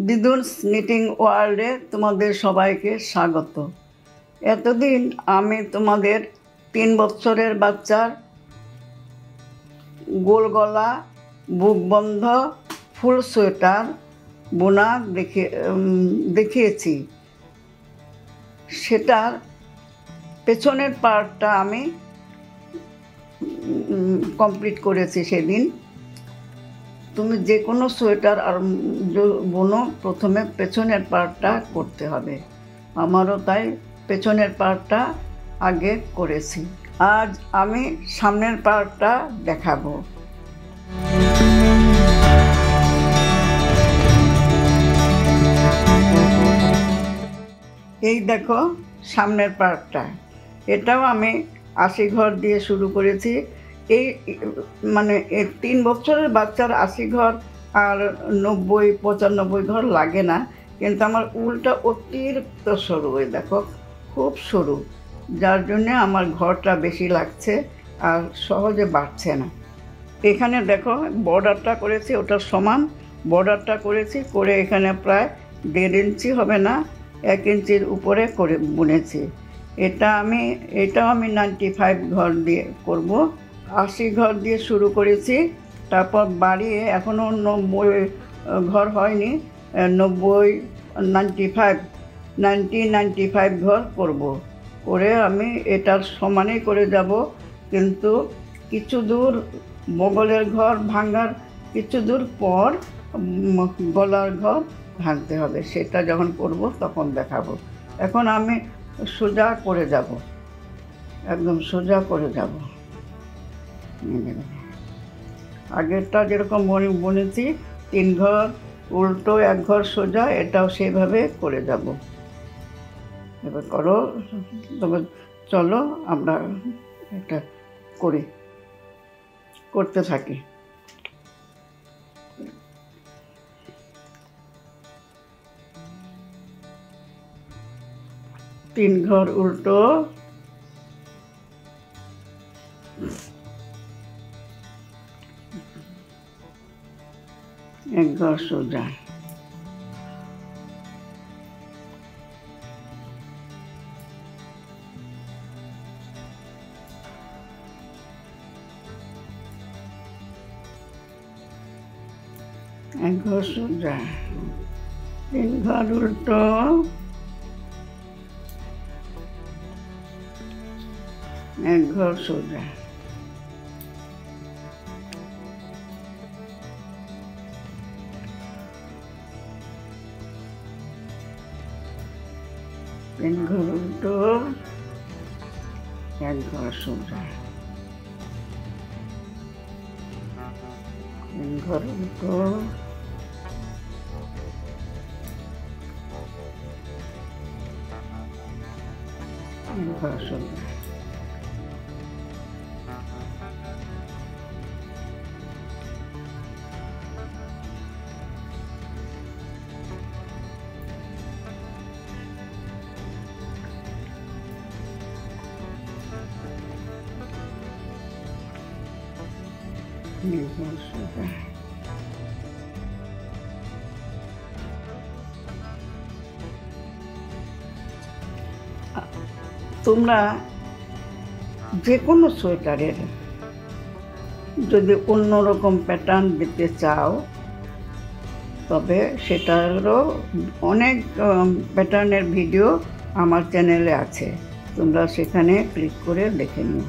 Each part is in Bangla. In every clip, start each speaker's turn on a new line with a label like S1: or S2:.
S1: দিদুনস নিটিং ওয়ার্ল্ডে তোমাদের সবাইকে স্বাগত। এতদিন আমি তোমাদের 3 বছরের বাচ্চার গোল গলা, বুক বন্ধ, ফুল সোয়েটার বোনা দেখিয়েছি। সেটার পেছনের পার্টটা আমি কমপ্লিট করেছি সেদিন। তুমি যে কোনো সোয়েটার আর বোনো প্রথমে পেছনের পার্টটা করতে হবে। আমারও তাই পেছনের পার্টটা আগে করেছি। আজ আমি সামনের পার্টটা দেখাবো। এই দেখো সামনের পার্টটা। এটাও আমি 80 ঘর দিয়ে শুরু করেছি। এই মানে 3 বছরের বাচ্চার 80 ঘর আর 90-95 ঘর লাগে না, কিন্তু আমার উলটা অতিরিক্ত সরু। এই দেখো খুব সরু, যার জন্যে আমার ঘরটা বেশি লাগছে আর সহজে বাড়ছে না। এখানে দেখো বর্ডারটা করেছি, ওটা সমান বর্ডারটা করেছি, করে এখানে প্রায় 1.5 ইঞ্চি হবে না, 1 ইঞ্চির উপরে করে বুনেছি। এটাও আমি 95 ঘর দিয়ে করব। 80 ঘর দিয়ে শুরু করেছি, তারপর বাড়িয়ে এখনও 90 ঘর হয়নি, 95 ঘর করব। করে আমি এটার সমানই করে যাব, কিন্তু কিছু দূর বগলের ঘর ভাঙার কিছু দূর পর গলার ঘর ভাঙতে হবে। সেটা যখন করব তখন দেখাবো। এখন আমি সোজা করে যাব, একদম সোজা করে যাব। আগেরটা যেরকম বুনেছি 3 ঘর উল্টো 1 ঘর সোজা, এটাও সেইভাবে করে যাব। এবার করো, তবে চলো আমরা এটা করতে থাকি। তিন ঘর উল্টো, 1 ঘর সোজা। এক ঘর সোজা, 3 ঘর উল্টো, 1 ঘর সোজা। তিন ঘর উল্টো, 1 ঘর সোজা। 3 ঘর উল্টো, 1 ঘর সোজা। তোমরা যে কোনো সোয়েটারের যদি অন্যরকম প্যাটার্ন দিতে চাও, তবে সেটারও অনেক প্যাটার্নের ভিডিও আমার চ্যানেলে আছে, তোমরা সেখানে ক্লিক করে দেখে নিও।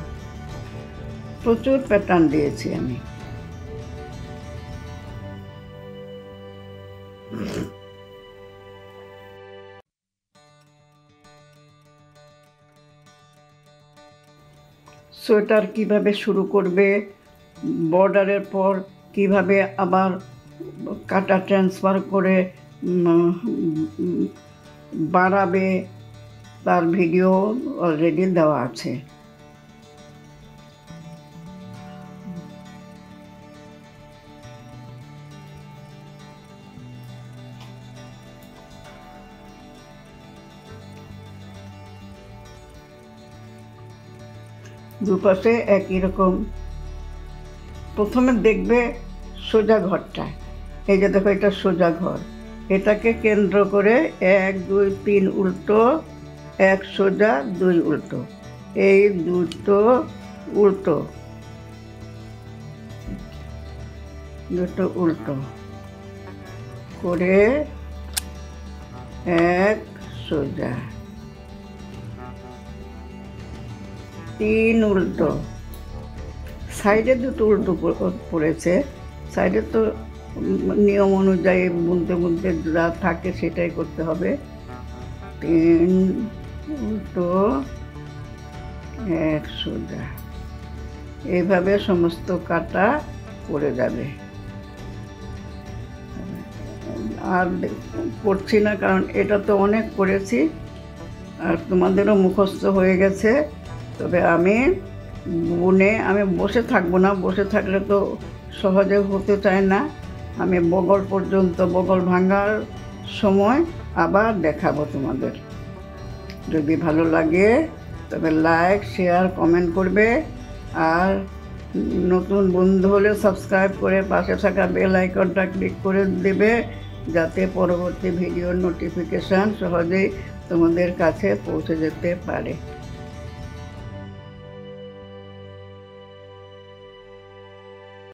S1: প্রচুর প্যাটার্ন দিয়েছি আমি। সোয়েটার কিভাবে শুরু করবে, বর্ডারের পর কিভাবে আবার কাটা ট্রান্সফার করে বাড়াবে, তার ভিডিও অলরেডি দেওয়া আছে। দুপাশে একই রকম। প্রথমে দেখবে সোজা ঘরটা, এই যে দেখো এটা সোজা ঘর, এটাকে কেন্দ্র করে 1 2 3 উল্টো, 1 সোজা 2 উল্টো, এই দুটো উল্টো, করে 1 সোজা, 3 উল্টো, সাইডে দুটো উল্টো পড়েছে। সাইডে তো নিয়ম অনুযায়ী বুনতে বুনতে যা থাকে সেটাই করতে হবে। 3 উল্টো, 1 সোজা, এইভাবে সমস্ত কাটা পড়ে যাবে। আর পড়ছি না, কারণ এটা তো অনেক করেছি আর তোমাদেরও মুখস্থ হয়ে গেছে। তবে আমি বসে থাকবো না, বসে থাকলে তো সহজে হতে চায় না। আমি বগল পর্যন্ত, বগল ভাঙার সময় আবার দেখাবো তোমাদের। যদি ভালো লাগে তবে লাইক, শেয়ার, কমেন্ট করবে। আর নতুন বন্ধু হলে সাবস্ক্রাইব করে পাশে থাকা বেল আইকনটা ক্লিক করে দেবে, যাতে পরবর্তী ভিডিওর নোটিফিকেশান সহজেই তোমাদের কাছে পৌঁছে যেতে পারে।